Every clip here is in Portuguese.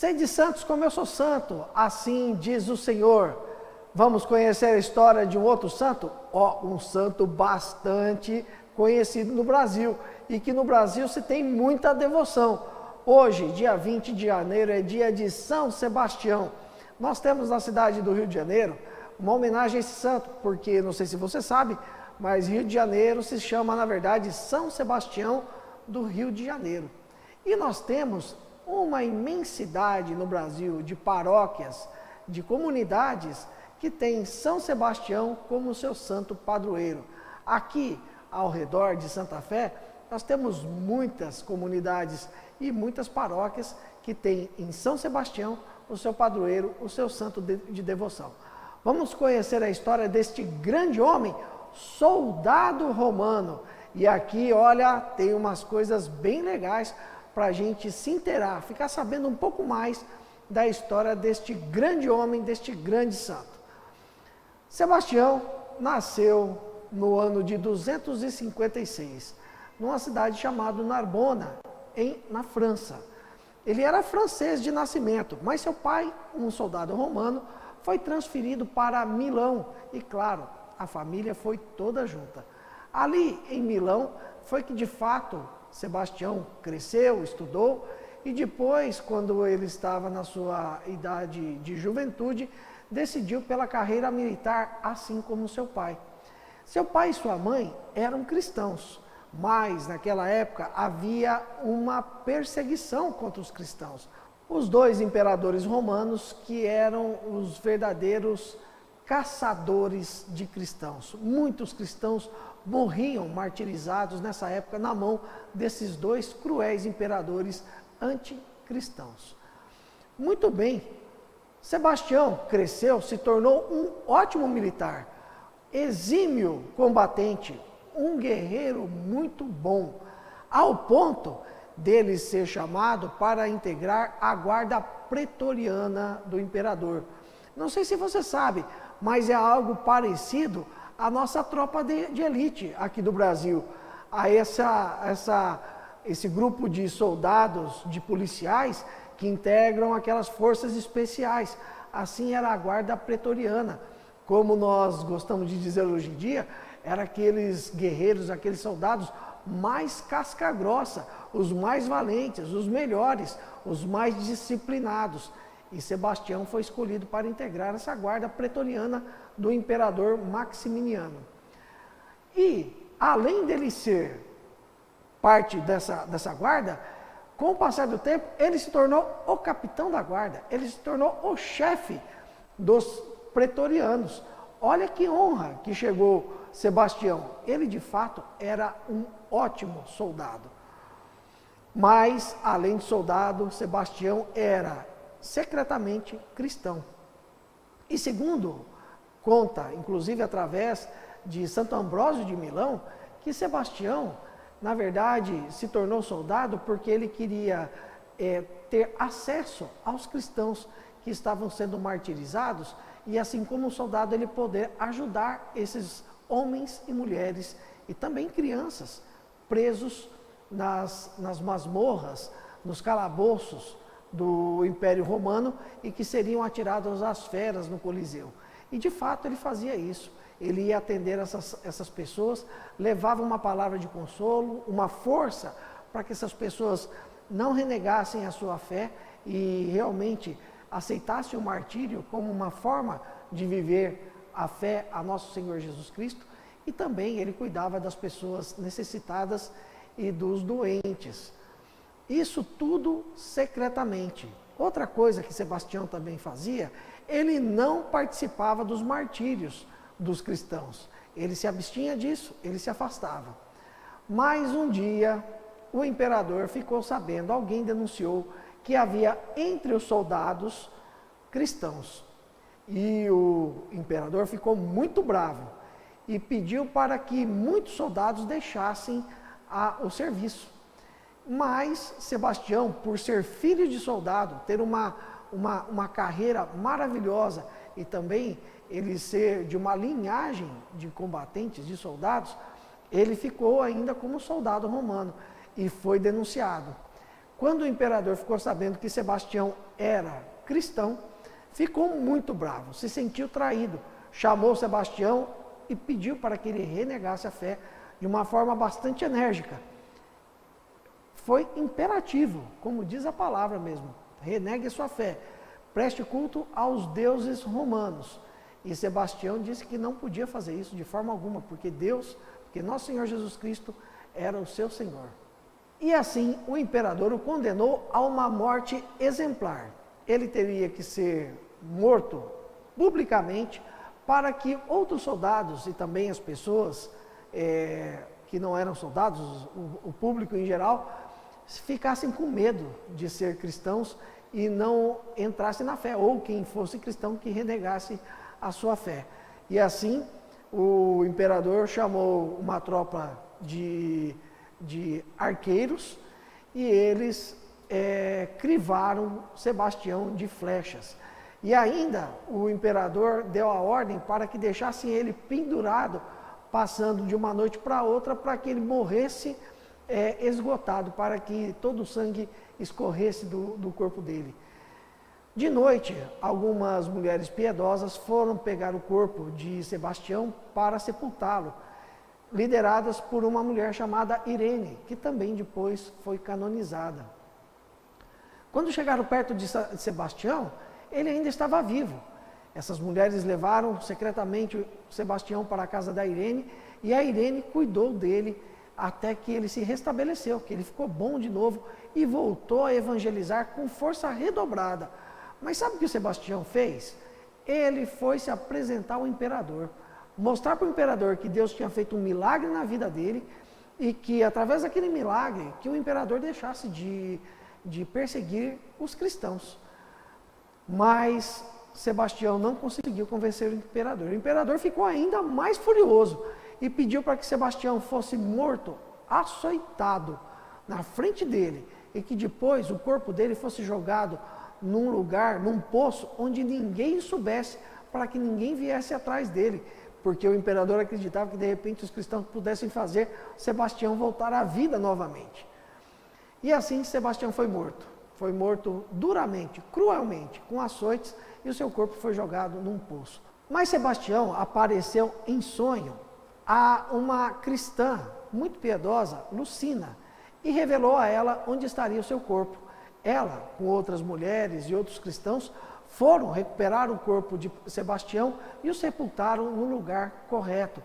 Sede santos como eu sou santo, assim diz o Senhor. Vamos conhecer a história de um outro santo? Um santo bastante conhecido no Brasil, e que no Brasil se tem muita devoção. Hoje, dia 20 de janeiro, é dia de São Sebastião. Nós temos na cidade do Rio de Janeiro uma homenagem a esse santo, porque, não sei se você sabe, mas Rio de Janeiro se chama, na verdade, São Sebastião do Rio de Janeiro. E nós temos uma imensidade no Brasil de paróquias, de comunidades que tem São Sebastião como seu santo padroeiro. Aqui, ao redor de Santa Fé, nós temos muitas comunidades e muitas paróquias que têm em São Sebastião o seu padroeiro, o seu santo de devoção. Vamos conhecer a história deste grande homem, soldado romano. E aqui, olha, tem umas coisas bem legais para a gente se inteirar, ficar sabendo um pouco mais da história deste grande homem, deste grande santo. Sebastião nasceu no ano de 256, numa cidade chamada Narbona, na França. Ele era francês de nascimento, mas seu pai, um soldado romano, foi transferido para Milão e, claro, a família foi toda junta. Ali em Milão foi que de fato Sebastião cresceu, estudou e depois, quando ele estava na sua idade de juventude, decidiu pela carreira militar, assim como seu pai. Seu pai e sua mãe eram cristãos, mas naquela época havia uma perseguição contra os cristãos. Os dois imperadores romanos que eram os verdadeiros caçadores de cristãos. Muitos cristãos morriam martirizados nessa época na mão desses dois cruéis imperadores anticristãos. Muito bem, Sebastião cresceu, se tornou um ótimo militar, exímio combatente, um guerreiro muito bom, ao ponto dele ser chamado para integrar a guarda pretoriana do imperador. Não sei se você sabe, mas é algo parecido à nossa tropa de elite aqui do Brasil, a esse grupo de soldados, de policiais que integram aquelas forças especiais. Assim era a guarda pretoriana. Como nós gostamos de dizer hoje em dia, eram aqueles guerreiros, aqueles soldados mais casca-grossa, os mais valentes, os melhores, os mais disciplinados. E Sebastião foi escolhido para integrar essa guarda pretoriana do imperador Maximiniano. E, além dele ser parte dessa guarda, com o passar do tempo, ele se tornou o capitão da guarda, ele se tornou o chefe dos pretorianos. Olha que honra que chegou Sebastião. Ele, de fato, era um ótimo soldado. Mas, além de soldado, Sebastião era secretamente cristão. E segundo conta, inclusive através de Santo Ambrósio de Milão, que Sebastião, na verdade, se tornou soldado porque ele queria ter acesso aos cristãos que estavam sendo martirizados e, assim como soldado, ele poder ajudar esses homens e mulheres e também crianças presos nas masmorras, nos calabouços do Império Romano e que seriam atirados às feras no Coliseu. E de fato ele fazia isso. Ele ia atender essas pessoas, levava uma palavra de consolo, uma força para que essas pessoas não renegassem a sua fé e realmente aceitassem o martírio como uma forma de viver a fé a nosso Senhor Jesus Cristo. E também ele cuidava das pessoas necessitadas e dos doentes. Isso tudo secretamente. Outra coisa que Sebastião também fazia, ele não participava dos martírios dos cristãos. Ele se abstinha disso, ele se afastava. Mas um dia, o imperador ficou sabendo, alguém denunciou que havia entre os soldados cristãos. E o imperador ficou muito bravo e pediu para que muitos soldados deixassem o serviço. Mas Sebastião, por ser filho de soldado, ter uma carreira maravilhosa e também ele ser de uma linhagem de combatentes, de soldados, ele ficou ainda como soldado romano e foi denunciado. quando o imperador ficou sabendo que Sebastião era cristão, ficou muito bravo, se sentiu traído, chamou Sebastião e pediu para que ele renegasse a fé de uma forma bastante enérgica. Foi imperativo, como diz a palavra mesmo, renegue sua fé, preste culto aos deuses romanos. E Sebastião disse que não podia fazer isso de forma alguma, porque nosso Senhor Jesus Cristo era o seu Senhor. E assim o imperador o condenou a uma morte exemplar. Ele teria que ser morto publicamente para que outros soldados e também as pessoas que não eram soldados, o público em geral, ficassem com medo de ser cristãos e não entrassem na fé, ou quem fosse cristão que renegasse a sua fé. E assim o imperador chamou uma tropa de arqueiros e eles crivaram Sebastião de flechas. E ainda o imperador deu a ordem para que deixassem ele pendurado, passando de uma noite para outra, para que ele morresse esgotado, para que todo o sangue escorresse do corpo dele. De noite, algumas mulheres piedosas foram pegar o corpo de Sebastião para sepultá-lo, lideradas por uma mulher chamada Irene, que também depois foi canonizada. Quando chegaram perto de Sebastião, ele ainda estava vivo. Essas mulheres levaram secretamente Sebastião para a casa da Irene, e a Irene cuidou dele até que ele se restabeleceu, que ele ficou bom de novo e voltou a evangelizar com força redobrada. Mas sabe o que o Sebastião fez? Ele foi se apresentar ao imperador, mostrar para o imperador que Deus tinha feito um milagre na vida dele e que através daquele milagre que o imperador deixasse de perseguir os cristãos. Mas Sebastião não conseguiu convencer o imperador. O imperador ficou ainda mais furioso e pediu para que Sebastião fosse morto, açoitado na frente dele, e que depois o corpo dele fosse jogado num lugar, num poço, onde ninguém soubesse, para que ninguém viesse atrás dele, porque o imperador acreditava que de repente os cristãos pudessem fazer Sebastião voltar à vida novamente. E assim Sebastião foi morto duramente, cruelmente, com açoites, e o seu corpo foi jogado num poço. Mas Sebastião apareceu em sonho a uma cristã muito piedosa, Lucina, e revelou a ela onde estaria o seu corpo. Ela, com outras mulheres e outros cristãos, foram recuperar o corpo de Sebastião e o sepultaram no lugar correto,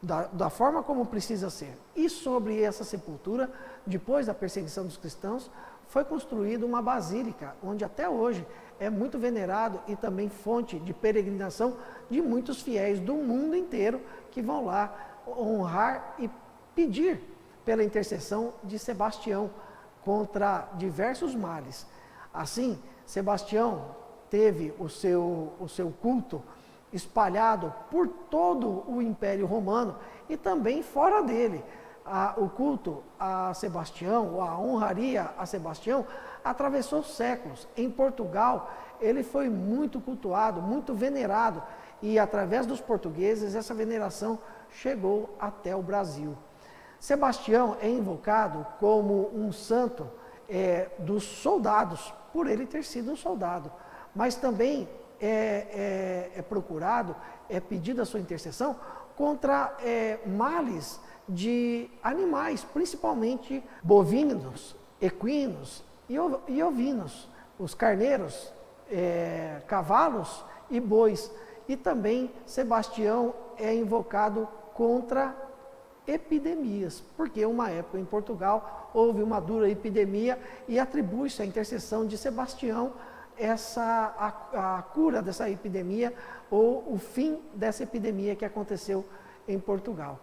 da forma como precisa ser. E sobre essa sepultura, depois da perseguição dos cristãos, foi construída uma basílica, onde até hoje é muito venerado e também fonte de peregrinação de muitos fiéis do mundo inteiro que vão lá honrar e pedir pela intercessão de Sebastião contra diversos males. Assim, Sebastião teve o seu culto espalhado por todo o Império Romano e também fora dele. O culto a Sebastião, a honraria a Sebastião, atravessou séculos. Em Portugal, ele foi muito cultuado, muito venerado, e através dos portugueses, essa veneração chegou até o Brasil. Sebastião é invocado como um santo dos soldados, por ele ter sido um soldado, mas também é procurado, é pedida a sua intercessão contra males de animais, principalmente bovinos, equinos e ovinos, os carneiros, cavalos e bois. E também Sebastião é invocado contra epidemias, porque uma época em Portugal houve uma dura epidemia e atribui-se à intercessão de Sebastião a cura dessa epidemia ou o fim dessa epidemia que aconteceu em Portugal.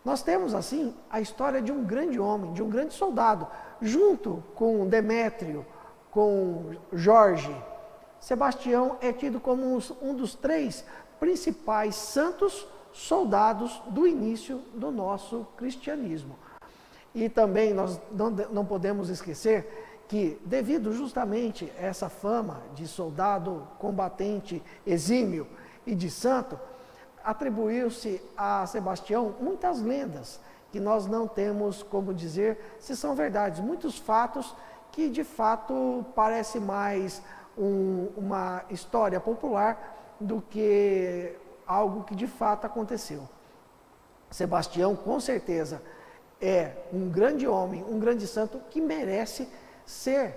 Nós temos assim a história de um grande homem, de um grande soldado, junto com Demétrio, com Jorge. Sebastião é tido como um dos 3 principais santos soldados do início do nosso cristianismo. E também nós não podemos esquecer que, devido justamente a essa fama de soldado combatente exímio e de santo, atribuiu-se a Sebastião muitas lendas, que nós não temos como dizer se são verdades, muitos fatos que de fato parece mais uma história popular do que algo que de fato aconteceu. Sebastião, com certeza, é um grande homem, um grande santo que merece ser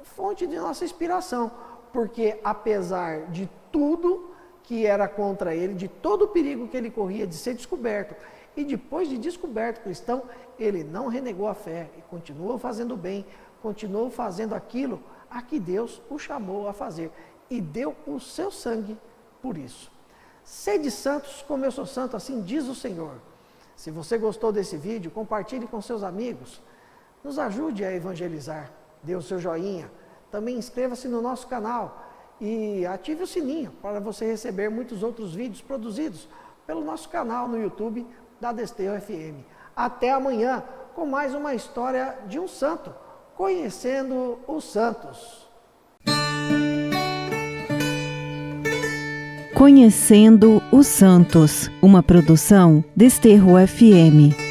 fonte de nossa inspiração, porque apesar de tudo que era contra ele, de todo o perigo que ele corria de ser descoberto, e depois de descoberto cristão, ele não renegou a fé e continuou fazendo bem, continuou fazendo aquilo a que Deus o chamou a fazer e deu o seu sangue por isso. Sede santos como eu sou santo, assim diz o Senhor. Se você gostou desse vídeo, compartilhe com seus amigos, nos ajude a evangelizar, dê o seu joinha, também inscreva-se no nosso canal e ative o sininho para você receber muitos outros vídeos produzidos pelo nosso canal no YouTube da Desterro FM. Até amanhã com mais uma história de um santo, conhecendo os santos. Conhecendo os Santos, uma produção Desterro FM.